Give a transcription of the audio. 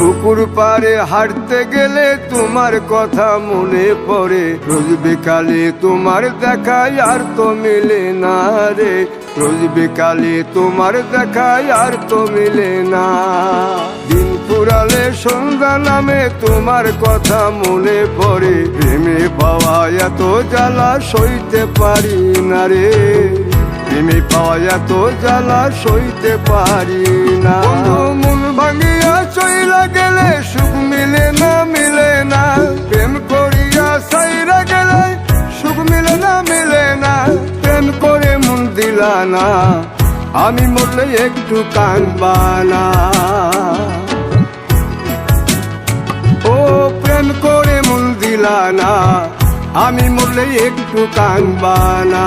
পুকুর পাড়ে হাঁটতে গেলে তোমার কথা মনে পড়ে, রোজ বিকালে তোমার দেখায় আর তো মিলে না রে, রোজ বিকালে তোমার দেখায় আর তো মিলে না। দিন ফুরালে সন্ধ্যা নামে তোমার কথা মনে পড়ে, প্রেমে পাওয়া এত জ্বালা সইতে পারি না রে, প্রেমে পাওয়া এত জ্বালা সইতে পারি না। মন ভাঙিয়া চইলা গেলে সুখ মিলে না, মিলে না, প্রেম করিয়া সাইরা গেলে সুখ মিলে না, মিলে না, প্রেম করে মন দিলা না, আমি মরলে একটু কাঁদবা না। ও প্রেম করে মন দিলা না, আমি মরলে একটু কাঁদবা না।